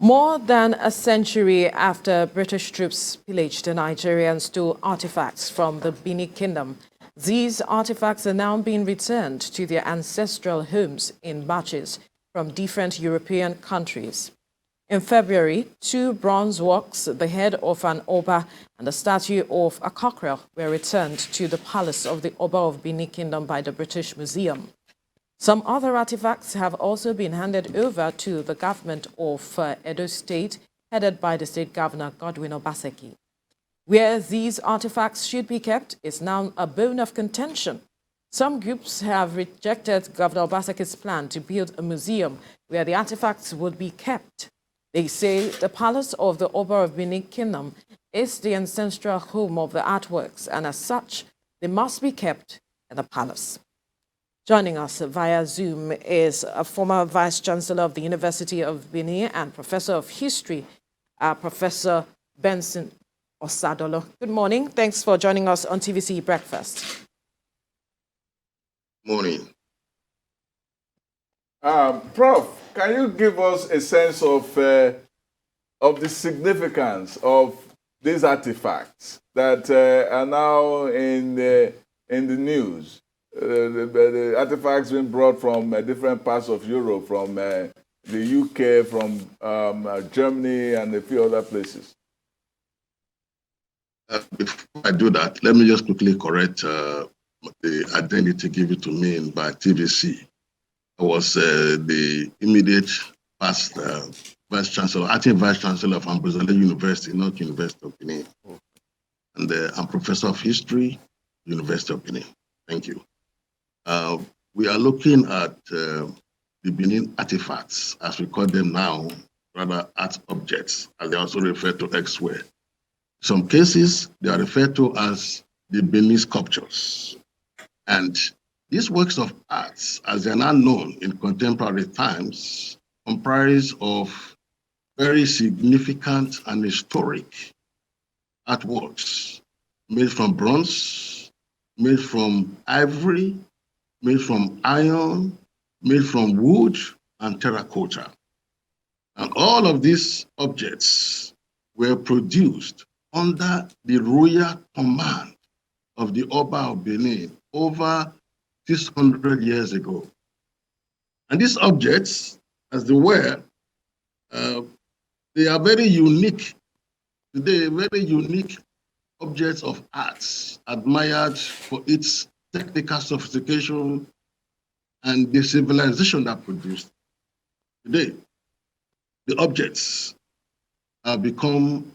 More than a century after British troops pillaged the Nigerian stole artifacts from the Bini Kingdom, these artifacts are now being returned to their ancestral homes in batches from different European countries. In February, 2 bronze works, the head of an Oba and the statue of a cockerel, were returned to the palace of the Oba of Bini Kingdom by the British Museum. Some other artifacts have also been handed over to the government of Edo State, headed by the state governor, Godwin Obaseki. Where these artifacts should be kept is now a bone of contention. Some groups have rejected Governor Obaseki's plan to build a museum where the artifacts would be kept. They say the palace of the Oba of Bini Kingdom is the ancestral home of the artworks, and as such, they must be kept in the palace. Joining us via Zoom is a former Vice Chancellor of the University of Benin and Professor of History, Professor Benson Osadolor. Good morning. Thanks for joining us on TVC Breakfast. Morning. Prof, can you give us a sense of the significance of these artifacts that are now in the news? The artifacts being brought from different parts of Europe, from the UK, from Germany, and a few other places. Before I do that, let me just quickly correct the identity given to me by TVC. I was the immediate past Vice Chancellor, acting Vice Chancellor of Ambosale University, not University of Benin. And I'm Professor of History, University of Benin. Thank you. We are looking at the Benin artifacts, as we call them now, rather art objects, as they are also referred to elsewhere. In some cases, they are referred to as the Benin sculptures. And these works of arts, as they are now known in contemporary times, comprise of very significant and historic artworks made from bronze, made from ivory, made from iron, made from wood and terracotta. And all of these objects were produced under the royal command of the Oba of Benin over 600 years ago. And these objects, as they were, they are very unique today, very unique objects of arts, admired for its technical sophistication and the civilization that produced. Today, the objects have become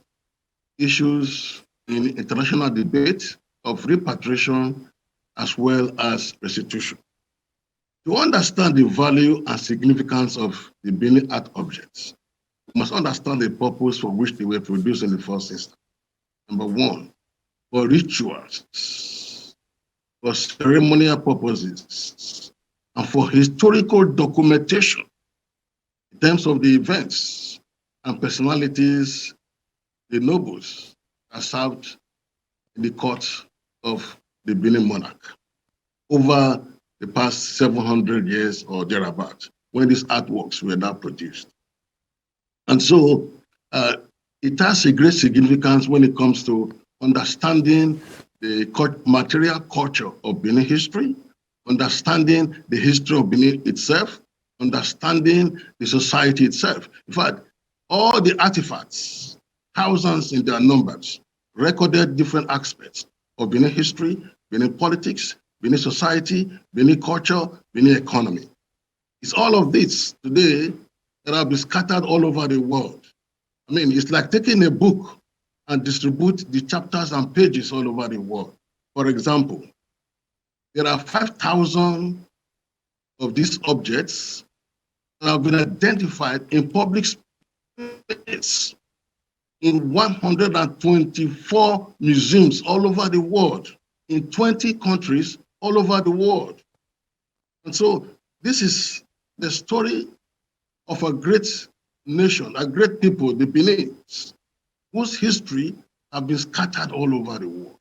issues in international debate of repatriation as well as restitution. To understand the value and significance of the Benin art objects, we must understand the purpose for which they were produced in the first instance. Number one, for rituals, for ceremonial purposes, and for historical documentation in terms of the events and personalities, the nobles that served in the court of the Benin monarch over the past 700 years or thereabout, when these artworks were now produced. And so it has a great significance when it comes to understanding the material culture of Benin history, understanding the history of Benin itself, understanding the society itself. In fact, all the artifacts, thousands in their numbers, recorded different aspects of Benin history, Benin politics, Benin society, Benin culture, Benin economy. It's all of this today that have been scattered all over the world. I mean, it's like taking a book and distribute the chapters and pages all over the world. For example, there are 5,000 of these objects that have been identified in public space in 124 museums all over the world, in 20 countries all over the world. And so this is the story of a great nation, a great people, the Benin's, whose history have been scattered all over the world.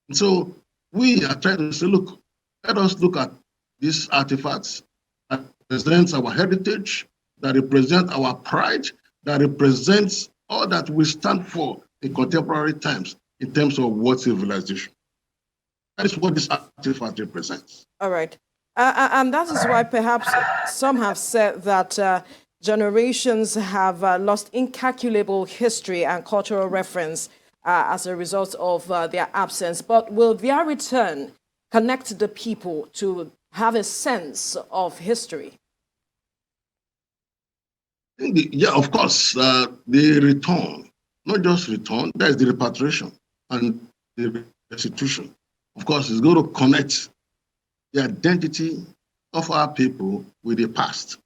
And so we are trying to say, look, let us look at these artifacts that represent our heritage, that represent our pride, that represents all that we stand for in contemporary times in terms of world civilization. That is what this artifact represents. All right. And that is why perhaps some have said that generations have lost incalculable history and cultural reference as a result of their absence. But will their return connect the people to have a sense of history? Yeah, of course, the return, not just return, that is the repatriation and the restitution. Of course, it's going to connect the identity of our people with the past.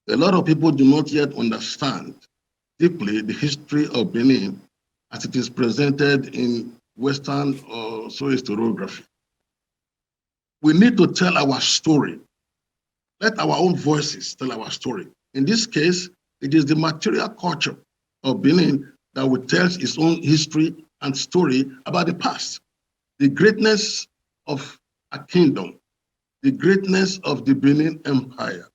A lot of people do not yet understand deeply the history of Benin as it is presented in Western or so historiography. We need to tell our story. Let our own voices tell our story. In this case, it is the material culture of Benin that will tell its own history and story about the past. The greatness of a kingdom, the greatness of the Benin Empire,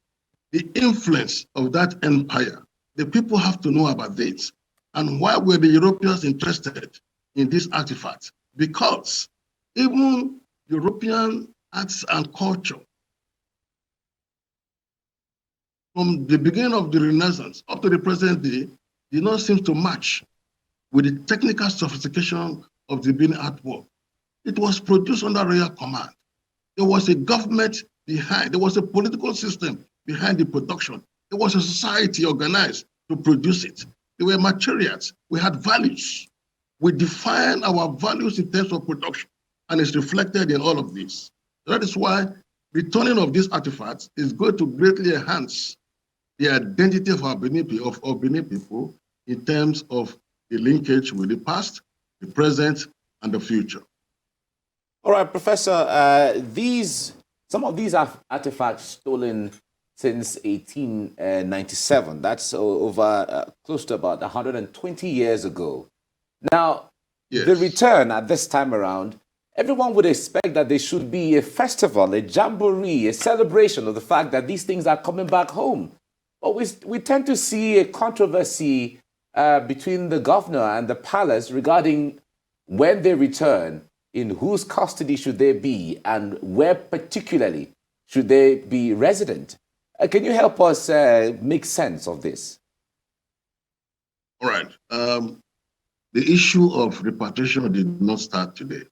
the influence of that empire. The people have to know about this. And why were the Europeans interested in these artifacts? Because even European arts and culture, from the beginning of the Renaissance up to the present day, did not seem to match with the technical sophistication of the Benin artwork. It was produced under royal command. There was a government behind, there was a political system behind the production. There was a society organized to produce it. There were materials. We had values. We define our values in terms of production, and it's reflected in all of this. That is why returning of these artifacts is going to greatly enhance the identity of our Benin people in terms of the linkage with the past, the present, and the future. All right, Professor, some of these artifacts stolen since 1897. That's over close to about 120 years ago. Now, Yes. the return at this time around, everyone would expect that there should be a festival, a jamboree, a celebration of the fact that these things are coming back home. But we tend to see a controversy between the governor and the palace regarding when they return, in whose custody should they be, and where particularly should they be resident. Can you help us make sense of this? All right. The issue of repatriation did not start today. It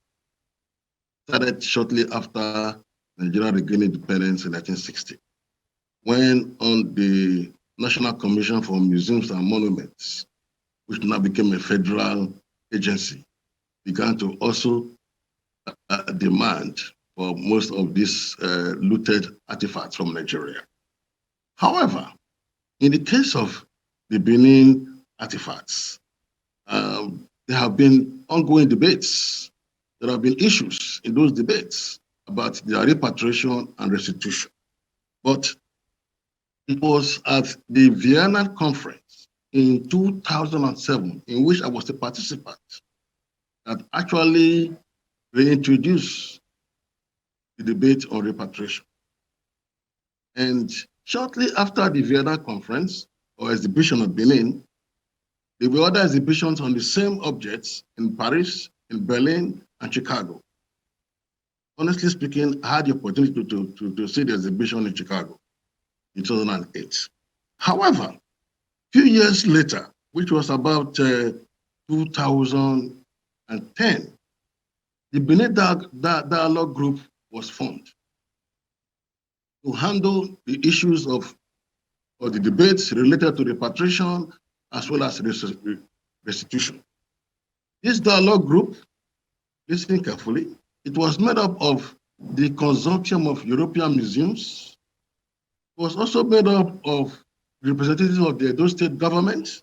started shortly after Nigeria regained independence in 1960, when on the National Commission for Museums and Monuments, which now became a federal agency, began to also demand for most of these looted artifacts from Nigeria. However, in the case of the Benin artifacts, there have been ongoing debates. There have been issues in those debates about their repatriation and restitution. But it was at the Vienna conference in 2007, in which I was a participant, that actually reintroduced the debate on repatriation. And shortly after the Vienna conference, or exhibition of Benin, there were other exhibitions on the same objects in Paris, in Berlin, and Chicago. Honestly speaking, I had the opportunity to see the exhibition in Chicago in 2008. However, a few years later, which was about 2010, the Benin Dialogue Group was formed to handle the issues of the debates related to repatriation as well as restitution. This dialogue group, listen carefully, it was made up of the consortium of European museums. It was also made up of representatives of the Edo State government.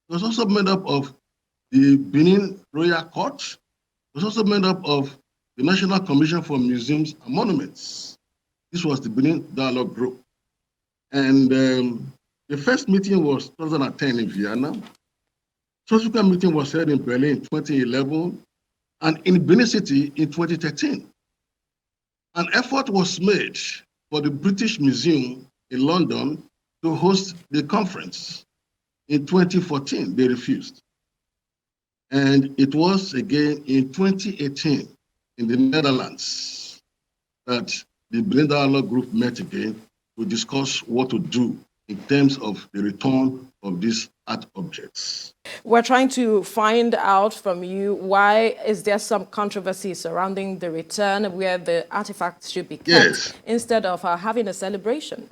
It was also made up of the Benin Royal Court. It was also made up of the National Commission for Museums and Monuments. This was the Benin Dialogue Group. And the first meeting was 2010 in Vienna. Subsequent meeting was held in Berlin in 2011 and in Benin City in 2013. An effort was made for the British Museum in London to host the conference. In 2014, they refused. And it was again in 2018 in the Netherlands that the Benin Dialogue Group met again to discuss what to do in terms of the return of these art objects. We're trying to find out from you, why is there some controversy surrounding the return where the artifacts should be kept instead of having a celebration?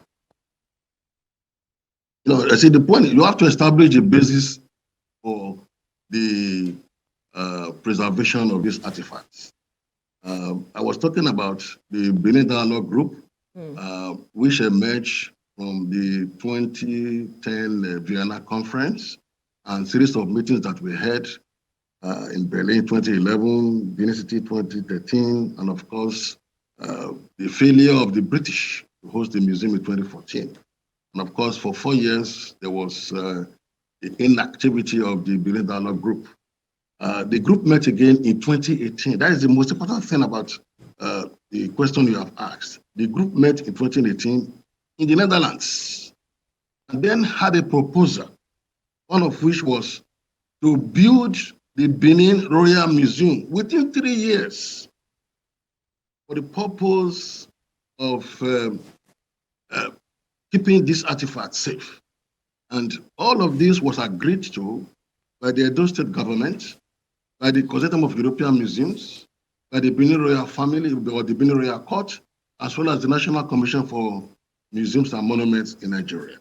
I see the point. You have to establish a basis for the preservation of these artifacts. I was talking about the Benin Dialogue Group, which emerged from the 2010 Vienna Conference and series of meetings that we had in Berlin 2011, Benin City 2013, and of course, the failure of the British to host the museum in 2014. And of course, for 4 years, there was the inactivity of the Benin Dialogue Group. The group met again in 2018. That is the most important thing about the question you have asked. The group met in 2018 in the Netherlands and then had a proposal, one of which was to build the Benin Royal Museum within 3 years for the purpose of keeping these artifacts safe. And all of this was agreed to by the Edo State government, by the Consortium of European Museums, by the Benin Royal Family or the Benin Royal Court, as well as the National Commission for Museums and Monuments in Nigeria.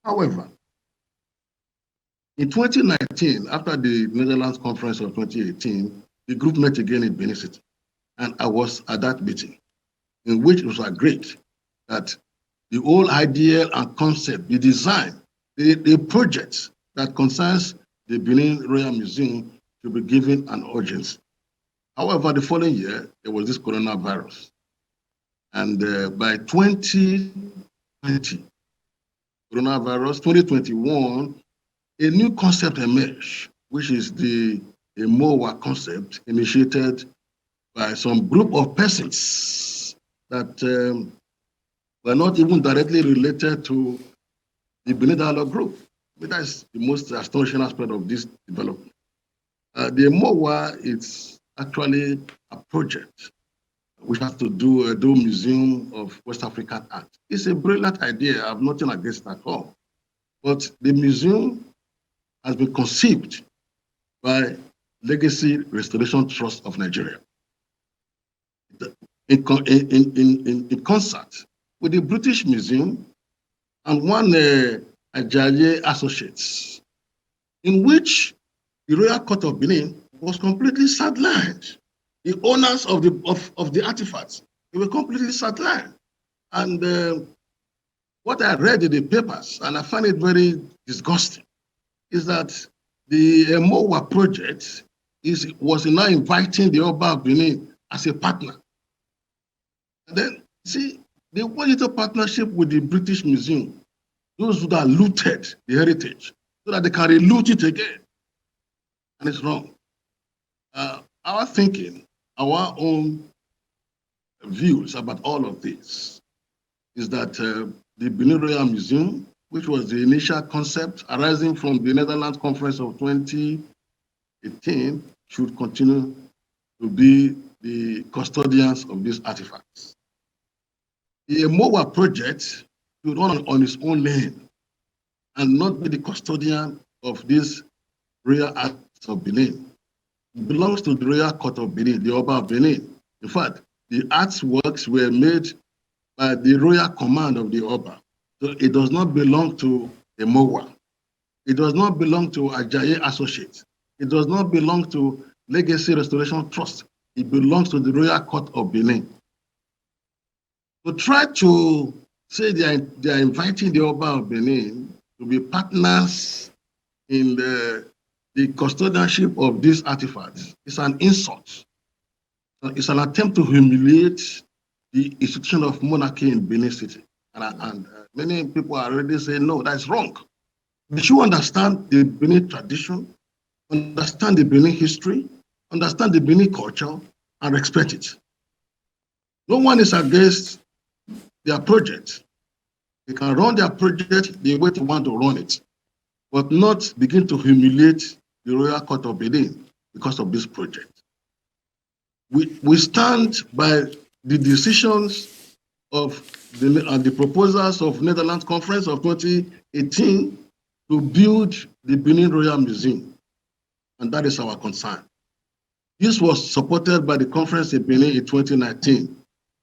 However, in 2019, after the Netherlands Conference of 2018, the group met again in Benin City. And I was at that meeting, in which it was agreed that the whole idea and concept, the design, the project that concerns the Benin Royal Museum should be given an urgency. However, the following year, there was this coronavirus. And by 2020, 2021, a new concept emerged, which is the MOA concept initiated by some group of persons that were not even directly related to the Benin Dialogue Group. But that's the most astonishing aspect of this development. The MOA is actually a project which has to do a museum of West African art. It's a brilliant idea. I have nothing against it at all. But the museum has been conceived by Legacy Restoration Trust of Nigeria in concert with the British Museum and one Ajayi Associates, in which the Royal Court of Benin was completely sidelined. The owners of the artifacts, they were completely sidelined. And what I read in the papers, and I find it very disgusting, is that the MOA project was now inviting the Oba of Benin as a partner. And then, see, they wanted a partnership with the British Museum, those who have looted the heritage, so that they can re-loot it again. And it's wrong. Our thinking, our own views about all of this is that the Benin Royal Museum, which was the initial concept arising from the Netherlands Conference of 2018, should continue to be the custodians of these artifacts. The MOA project should run on its own lane and not be the custodian of these royal arts of Benin. It belongs to the Royal Court of Benin, the Oba of Benin. In fact, the artworks were made by the royal command of the Oba. So it does not belong to the MOA. It does not belong to Ajayi Associates. It does not belong to Legacy Restoration Trust. It belongs to the Royal Court of Benin. To try to say they are inviting the Oba of Benin to be partners in the custodianship of these artifacts is an insult. It's an attempt to humiliate the institution of monarchy in Benin City. And many people are already saying, no, that's wrong. But you understand the Benin tradition, understand the Benin history, understand the Benin culture, and respect it. No one is against their project. They can run their project the way they want to run it. but not begin to humiliate the Royal Court of Benin because of this project. We stand by the decisions of the proposals of Netherlands Conference of 2018 to build the Benin Royal Museum, and that is our concern. This was supported by the conference in Benin in 2019.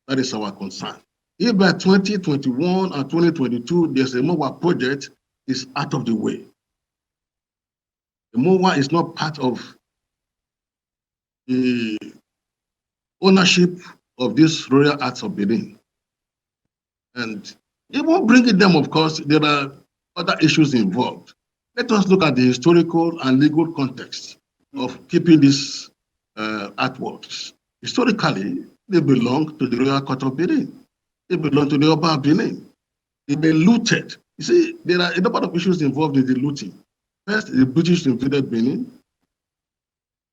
That is our concern. If by 2021 and 2022, there's a MOA project, is out of the way. The MOA is not part of the ownership of this Royal Arts of Benin. And even bringing them, of course, there are other issues involved. Let us look at the historical and legal context of keeping these artworks. Historically, they belong to the Royal Court of Benin. They belong to the Oba of Bini. They've been looted. You see, there are a number of issues involved in the looting. First, the British invaded Benin.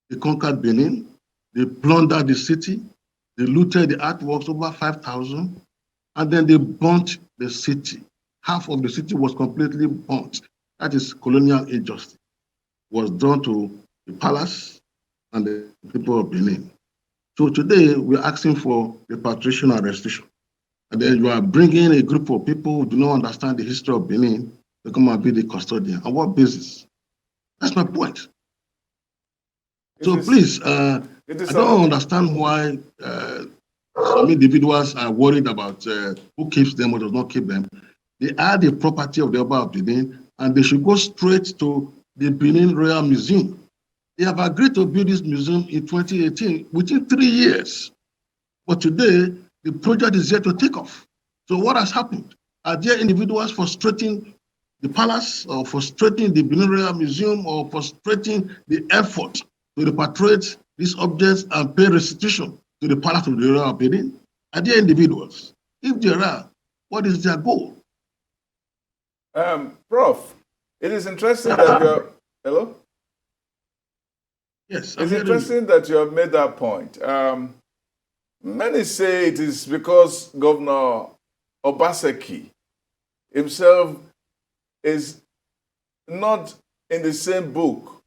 They conquered Benin. They plundered the city. They looted the artworks, over 5,000. And then they burnt the city. Half of the city was completely burnt. That is colonial injustice. Was done to the palace and the people of Benin. So today, we're asking for repatriation and restitution. And then you are bringing a group of people who do not understand the history of Benin to come and be the custodian. On what basis? That's my point. So please, I don't understand why some individuals are worried about who keeps them or does not keep them. They are the property of the Oba of Benin, and they should go straight to the Benin Royal Museum. They have agreed to build this museum in 2018, within 3 years. But today, the project is yet to take off. So what has happened? Are there individuals frustrating the palace or frustrating the Benin Royal Museum or frustrating the effort to repatriate these objects and pay restitution to the palace of the Royal Benin? Are there individuals? If there are, what is their goal? Prof, it is interesting that you're... Hello? Yes. It's interesting that you have made that point. Many say it is because Governor Obaseki himself is not in the same book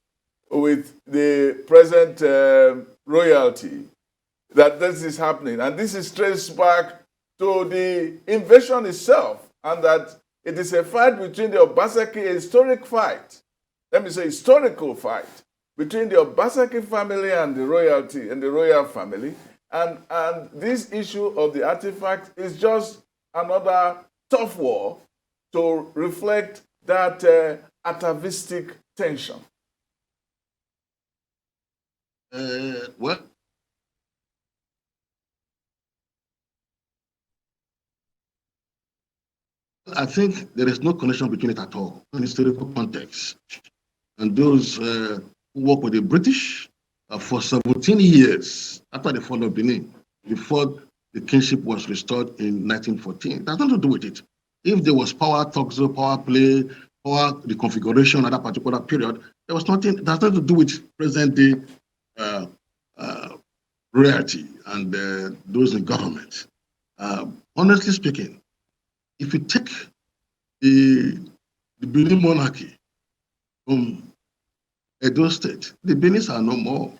with the present royalty that this is happening. And this is traced back to the invasion itself, and that it is a fight between the Obaseki, a historic fight, let me say historical fight, between the Obaseki family and the royalty and the royal family. And this issue of the artifact is just another tough war to reflect that atavistic tension. Well, I think there is no connection between it at all in historical context. And those who work with the British for 17 years after the fall of Benin, before the kingship was restored in 1914. It has nothing to do with it. If there was power tuxedo, power play, power reconfiguration at that particular period, there was nothing. It has nothing to do with present day royalty and those in government. Honestly speaking, if you take the Benin monarchy from Edo State, the Benis are no more.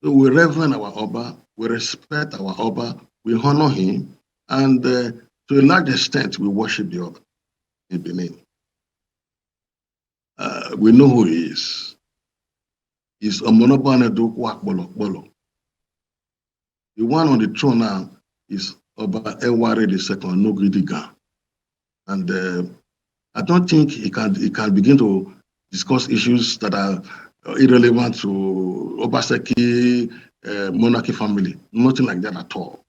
So we reverence our Oba, we respect our Oba, we honor him, and to a large extent, we worship the Oba in Benin. We know who he is. He's Omonoba Nedu Kwakbolo. The one on the throne now is Oba Eware II Nogidiga. And I don't think he can begin to discuss issues that are irrelevant to Obaseki monarchy family. Nothing like that at all.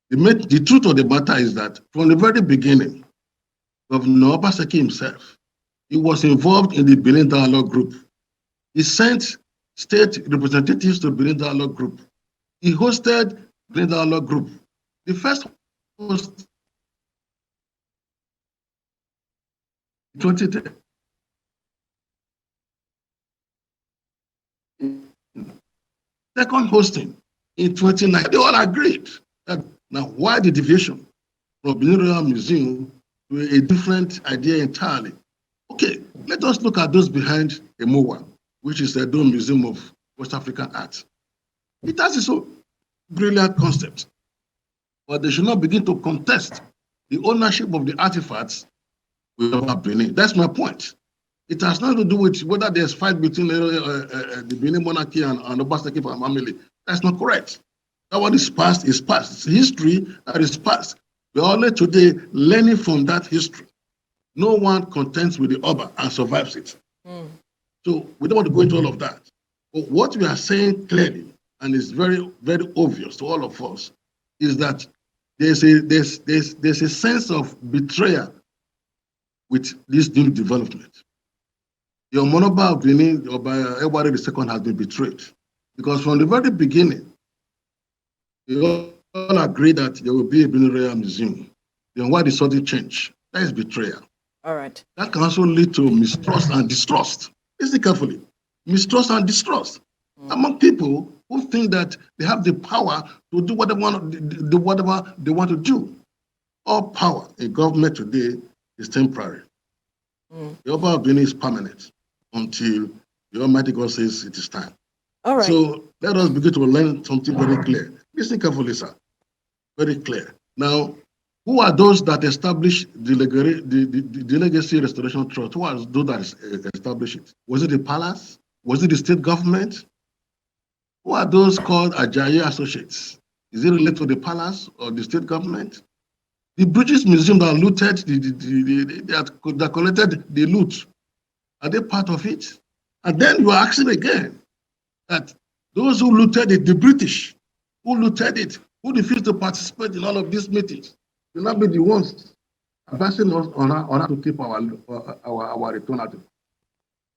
The truth of the matter is that from the very beginning, Governor Obaseki himself, he was involved in the Benin Dialogue Group. He sent state representatives to Benin Dialogue Group. He hosted Benin Dialogue Group. The first host 2010. Second hosting in 2019. They all agreed that now why the deviation from Benin Royal Museum to a different idea entirely? Okay, Let us look at those behind Emowa, which is the Dome Museum of West African Art. It has its own brilliant concept, but they should not begin to contest the ownership of the artifacts with Oba of Benin. That's my point. It has nothing to do with whether there's fight between the Benin monarchy and Obaseki family. That's not correct. That what is past is past. It's history that is past. We're only today learning from that history. No one contends with the Oba and survives it. So we don't want to go into all of that. But what we are saying clearly, and it's very, very obvious to all of us, is that there's a sense of betrayal with this new development. The Oba of Benin, Oba Ewari II, has been betrayed. Because from the very beginning, we all agreed that there will be a Benin Royal Museum. Then why the sudden change? That is betrayal. All right. That can also lead to mistrust and distrust. Listen carefully. Mistrust and distrust among people who think that they have the power to do whatever they want to do. All power in government today is temporary. The Oba of Benin is permanent until the Almighty God says it is time. All right. So let us begin to learn something very clear. Listen carefully, sir. Very clear. Now, who are those that establish the Legacy Restoration Trust? Who are those that establish it? Was it the palace? Was it the state government? Who are those called Ajayi Associates? Is it related to the palace or the state government? The British Museum that looted, that collected the loot, are they part of it? And then you are asking again that those who looted it, the British, who looted it, who refused to participate in all of these meetings, will not be the ones advising us on how to keep our return.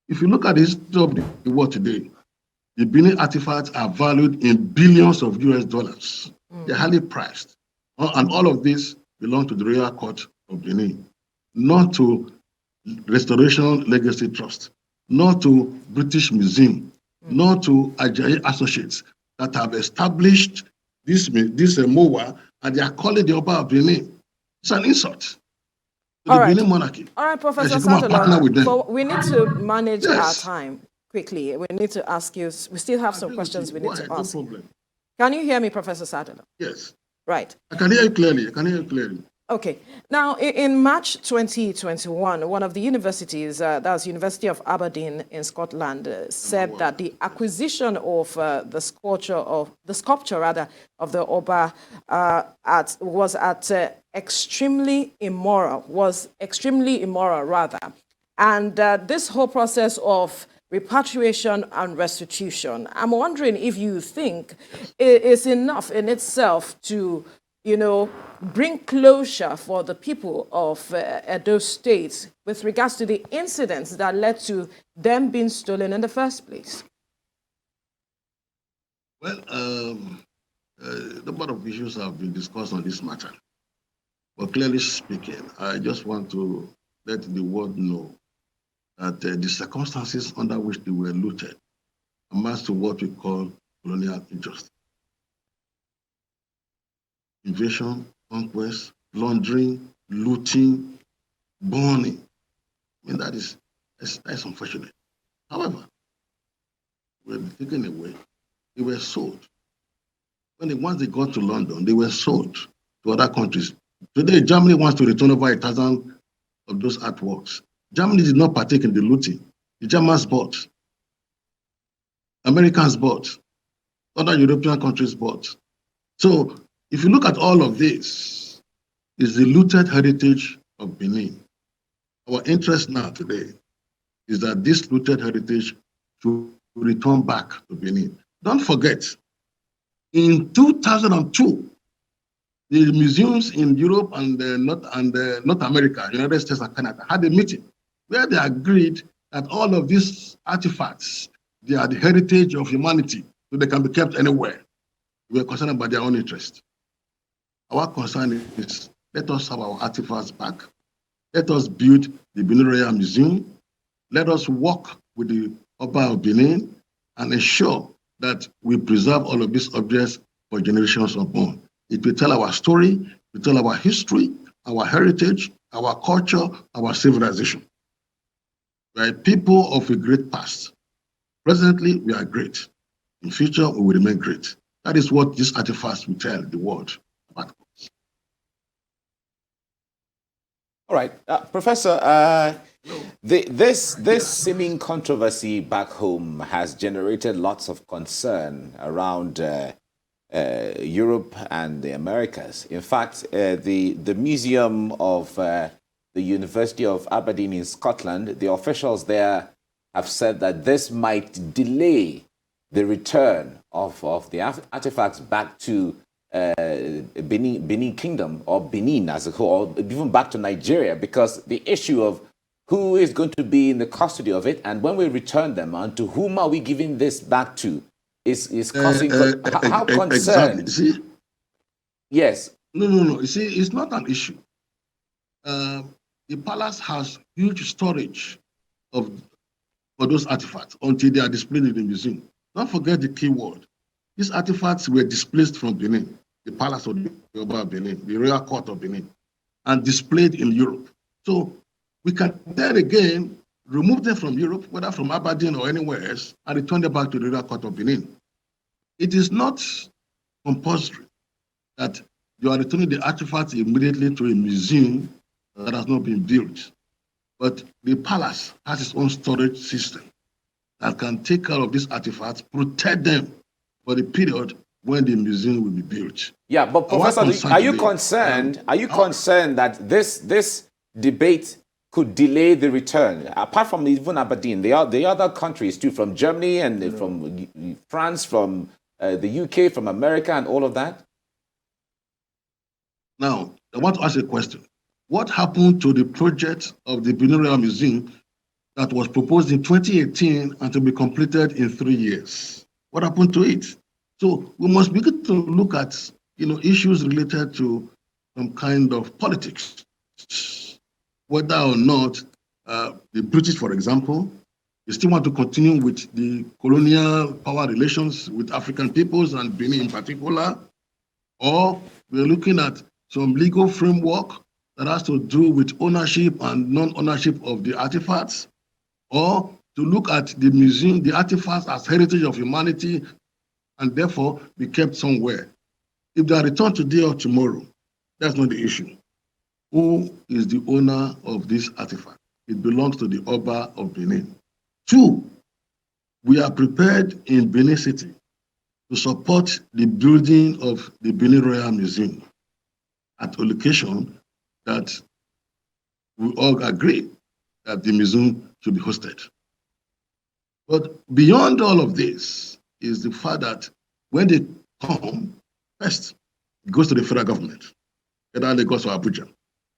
If you look at the history of the world today, the Benin artifacts are valued in billions of US dollars. They're highly priced. And all of this belong to the Royal Court of Benin, not to Restoration Legacy Trust, not to British Museum, not to Ajayi Associates that have established this MOA, and they are calling the Oba of Benin. It's an insult to the Benin monarchy. All right, Professor Osadolor. So we need to manage our Yes. time quickly. We need to ask you, we still have some questions we need to ask. No problem. Can you hear me, Professor Osadolor? Yes. Right. I can hear you clearly. Okay. Now, in March 2021, one of the universities, that's University of Aberdeen in Scotland, said that the acquisition of the sculpture of the Oba was extremely immoral, and this whole process of repatriation and restitution, I'm wondering if you think it is enough in itself to, bring closure for the people of Edo State with regards to the incidents that led to them being stolen in the first place? Well, a number of issues have been discussed on this matter. But clearly speaking, I just want to let the world know that the circumstances under which they were looted amounts to what we call colonial injustice. Invasion, conquest, plundering, looting, burning. I mean, that's unfortunate. However, they were taken away. They were sold. Once they got to London, they were sold to other countries. Today, Germany wants to return over 1,000 of those artworks. Germany did not partake in the looting. The Germans bought. Americans bought. Other European countries bought. So, if you look at all of this, is the looted heritage of Benin. Our interest now today is that this looted heritage should return back to Benin. Don't forget, in 2002, the museums in Europe and North America, United States and Canada, had a meeting where they agreed that all of these artifacts, they are the heritage of humanity, so they can be kept anywhere. We are concerned about their own interest. Our concern is, let us have our artifacts back. Let us build the Benin Royal Museum. Let us work with the Oba of Benin and ensure that we preserve all of these objects for generations unborn. It will tell our story, it will tell our history, our heritage, our culture, our civilization. We are a people of a great past. Presently, we are great. In future, we will remain great. That is what these artifacts will tell the world about us. All right, Professor, this seeming controversy back home has generated lots of concern around Europe and the Americas. In fact, the Museum of the University of Aberdeen in Scotland, the officials there have said that this might delay the return of the artifacts back to Bini Kingdom, or Benin as a whole, or even back to Nigeria, because the issue of who is going to be in the custody of it, and when we return them, and to whom are we giving this back to, is causing how concerned? Exactly. See? Yes. No. You see, it's not an issue. The palace has huge storage for those artifacts until they are displayed in the museum. Don't forget the key word. These artifacts were displaced from Benin, the palace of the Oba of Benin, the royal court of Benin, and displayed in Europe. So we can then again remove them from Europe, whether from Aberdeen or anywhere else, and return them back to the royal court of Benin. It is not compulsory that you are returning the artifacts immediately to a museum that has not been built. But the palace has its own storage system that can take care of these artifacts, protect them for the period when the museum will be built. Yeah, but Professor, are you concerned? Are you concerned that this debate could delay the return? Apart from even Aberdeen, the other countries too, from Germany and from France, from the UK, from America, and all of that. Now, I want to ask a question. What happened to the project of the Benin Royal Museum that was proposed in 2018 and to be completed in 3 years? What happened to it? So we must begin to look at issues related to some kind of politics, whether or not the British, for example, they still want to continue with the colonial power relations with African peoples and Benin in particular, or we're looking at some legal framework that has to do with ownership and non-ownership of the artifacts, or to look at the museum, the artifacts as heritage of humanity, and therefore be kept somewhere. If they are returned today or tomorrow, that's not the issue. Who is the owner of this artifact? It belongs to the Oba of Benin. 2, we are prepared in Benin City to support the building of the Benin Royal Museum at a location that we all agree that the museum should be hosted. But beyond all of this is the fact that when they come, first, it goes to the federal government, whether it goes to Abuja.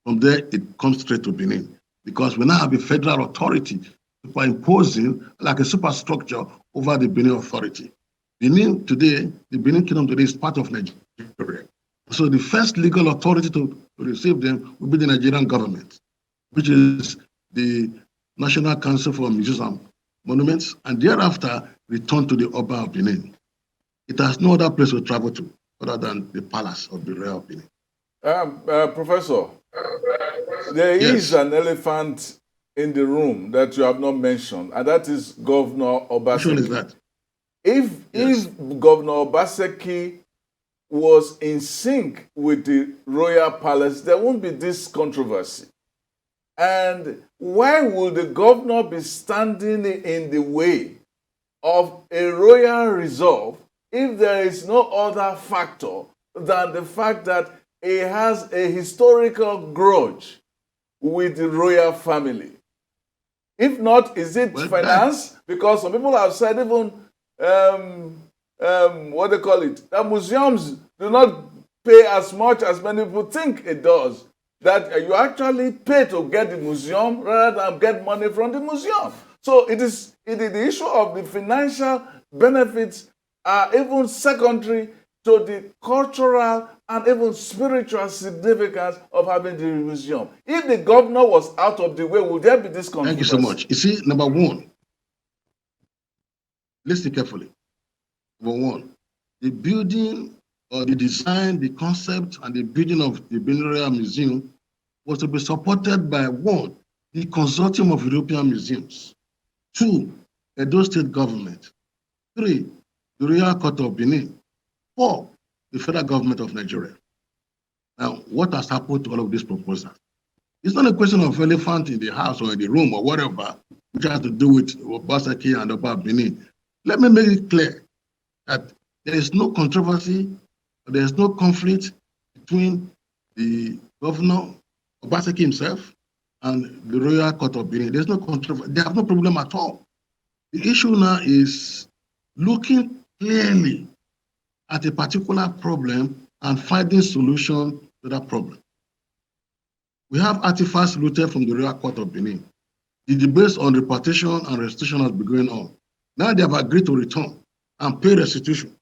From there, it comes straight to Benin, because we now have a federal authority superimposing like a superstructure over the Benin authority. Benin today, the Benin Kingdom today is part of Nigeria. So the first legal authority to receive them will be the Nigerian government, which is the National Council for Museums and Monuments, and thereafter return to the Oba of Benin. It has no other place to travel to other than the palace of the Royal Benin. Professor, there is an elephant in the room that you have not mentioned, and that is Governor Obaseki. Which one is that? If Governor Obaseki was in sync with the royal palace, there won't be this controversy. And why would the governor be standing in the way of a royal resolve if there is no other factor than the fact that he has a historical grudge with the royal family? If not, is it finance? Because some people have said even, what they call it, that museums do not pay as much as many people think it does. That you actually pay to get the museum rather than get money from the museum. So it is the issue of the financial benefits are even secondary to the cultural and even spiritual significance of having the museum. If the governor was out of the way, would there be this controversy? Thank you so much. You see, number one, listen carefully. Number one, the building or the design, the concept, and the building of the Benin Royal Museum was to be supported by one, the Consortium of European Museums. 2, Edo State Government. 3, the Royal Court of Benin. 4, the federal government of Nigeria. Now, what has happened to all of these proposals? It's not a question of elephant in the house or in the room or whatever, which has to do with Obaseki and Oba of Bini. Let me make it clear that there is no controversy, there is no conflict between the governor, Obaseki himself, and the Royal Court of Benin. There's no controversy. They have no problem at all. The issue now is looking clearly at a particular problem and finding solution to that problem. We have artifacts looted from the Royal Court of Benin. The debates on repatriation and restitution has been going on. Now they have agreed to return and pay restitution.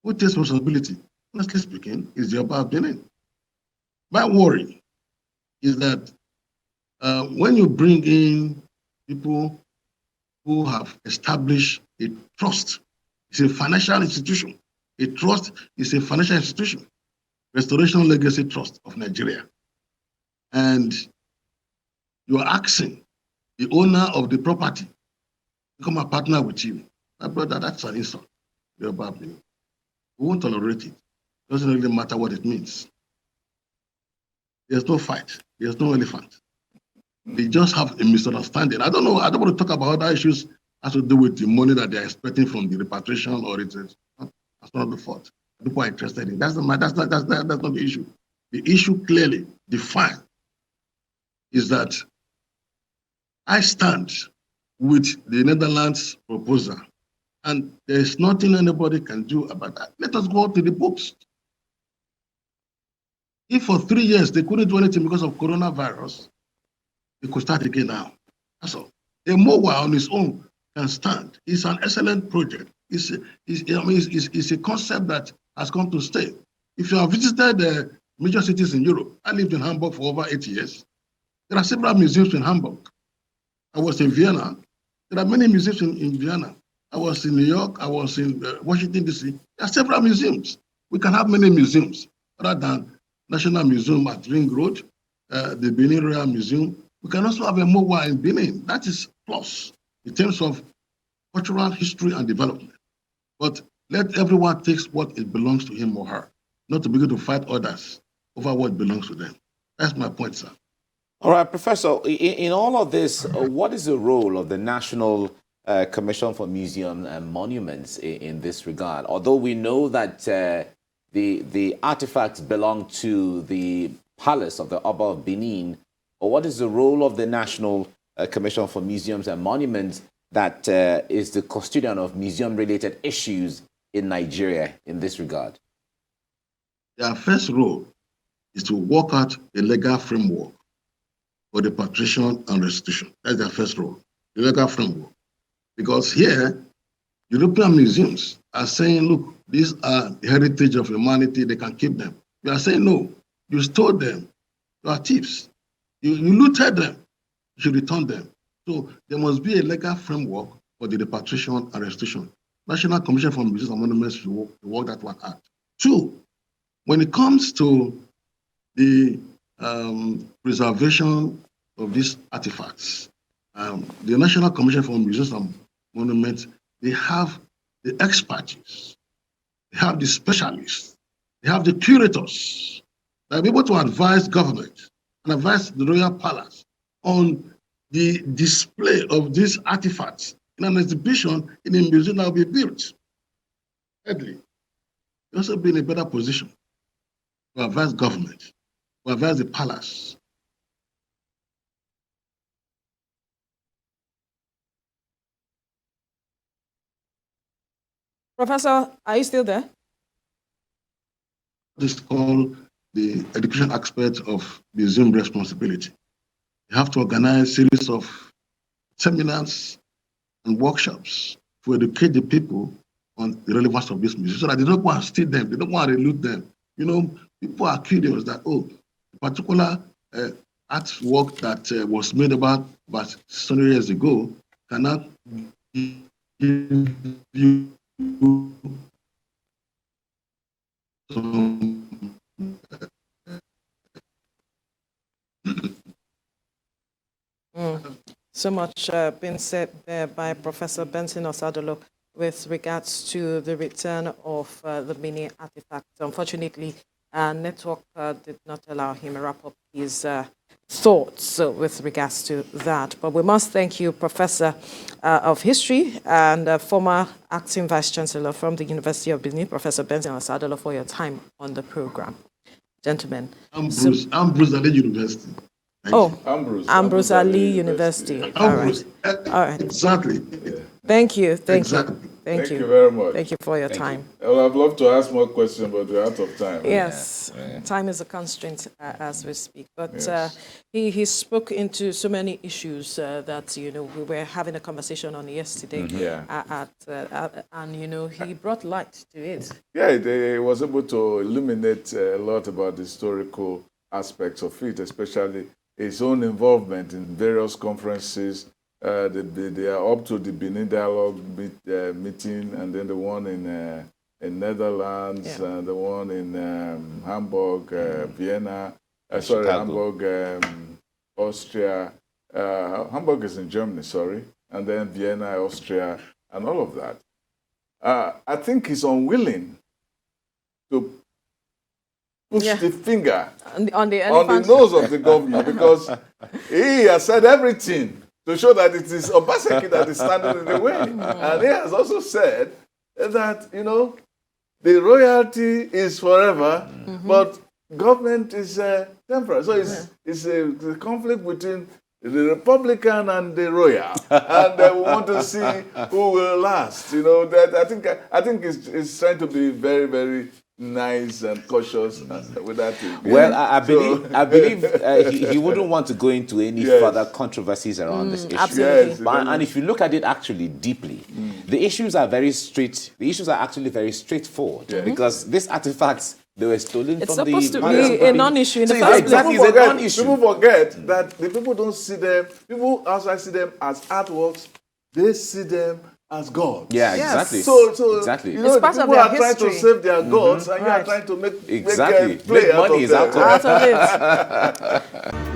Who takes responsibility? Honestly speaking, is the Oba of Benin. My worry is that when you bring in people who have established a trust, it's a financial institution. A trust is a financial institution. Restoration Legacy Trust of Nigeria. And you are asking the owner of the property to become a partner with you. My brother, that's an insult. The Oba of Benin. We won't tolerate it. It doesn't really matter what it means. There's no fight. There's no elephant. They just have a misunderstanding. I don't know. I don't want to talk about other issues has to do with the money that they're expecting from the repatriation or it's that's not the fault. People are interested in. That's not the issue. The issue clearly defined is that I stand with the Netherlands proposal, and there's nothing anybody can do about that. Let us go to the books. If for 3 years they couldn't do anything because of coronavirus, they could start again now. That's all. A MOA on its own can stand. It's an excellent project. It's a concept that has come to stay. If you have visited the major cities in Europe, I lived in Hamburg for over 8 years. There are several museums in Hamburg. I was in Vienna. There are many museums in Vienna. I was in New York. I was in Washington, D.C. There are several museums. We can have many museums rather than National Museum at Ring Road, the Benin Royal Museum. We can also have a MOA in Benin. That is plus in terms of cultural history and development. But let everyone take what it belongs to him or her, not to begin to fight others over what belongs to them. That's my point, sir. All right, Professor, in all of this, what is the role of the National Commission for Museums and Monuments in this regard? Although we know that the artifacts belong to the palace of the Oba of Benin, or what is the role of the National Commission for Museums and Monuments that is the custodian of museum-related issues in Nigeria in this regard? Their first role is to work out a legal framework for the repatriation and restitution. That's their first role, the legal framework. Because here, European museums are saying, look, these are the heritage of humanity, they can keep them. We are saying, no, you stole them, you are thieves. You looted them, you should return them. So there must be a legal framework for the repatriation and restitution. National Commission for Museums and Monuments should work that one out. 2, when it comes to the preservation of these artifacts, the National Commission for Museums and Monuments, they have the expertise, they have the specialists, they have the curators that are able to advise government and advise the Royal Palace on the display of these artifacts in an exhibition in a museum that will be built. Thirdly, they also be in a better position to advise government, to advise the palace. Professor, are you still there? This is called the education aspect of museum responsibility. You have to organize a series of seminars and workshops to educate the people on the relevance of this museum so that they don't want to steal them, they don't want to loot them. You know, people are curious that, oh, a particular artwork that was made about 600 years ago cannot give you some So much been said there by Professor Benson Osadolor with regards to the return of the Bini artifacts. Unfortunately, network did not allow him to wrap up his thoughts with regards to that. But we must thank you, Professor of History and former Acting Vice Chancellor from the University of Benin, Professor Benson Osadolor, for your time on the program. Gentlemen. Ambrose Ali University. Thank you. Ambrose Ali University. All right. All right. Exactly. Thank you. Thank Exactly. you. Thank you very much. Thank you for your time. Well, I'd love to ask more questions, but we're out of time. Yes, time is a constraint as we speak. But Yes. he spoke into so many issues that we were having a conversation on yesterday. And he brought light to it. Yeah, he was able to illuminate a lot about the historical aspects of it, especially his own involvement in various conferences. They are up to the Benin Dialogue meeting, and then the one in Netherlands, and the one in Hamburg, Vienna, Hamburg, Austria. Hamburg is in Germany, sorry, and then Vienna, Austria, and all of that. I think he's unwilling to push the finger on the nose of the governor, because he has said everything to show that it is Obaseki that is standing in the way. And he has also said that, the royalty is forever, but government is temporary. So it's a conflict between the Republican and the royal. And we want to see who will last. That I think it's trying to be very, very nice and cautious with that thing. Well, I believe he wouldn't want to go into any further controversies around this issue. Absolutely. And if you look at it actually deeply, the issues are very straight. The issues are actually very straightforward because these artifacts, they were stolen It's from the... supposed to be a non-issue in the first place. Exactly, it's a non-issue. People forget that the people don't see them, people outside see them as artworks, they see them as gods. Yeah, Yes. exactly. So exactly. It's part of people their are trying to history. save their gods, and you are Right. trying to make Exactly. play Make out money of is out them. of it. Out of it.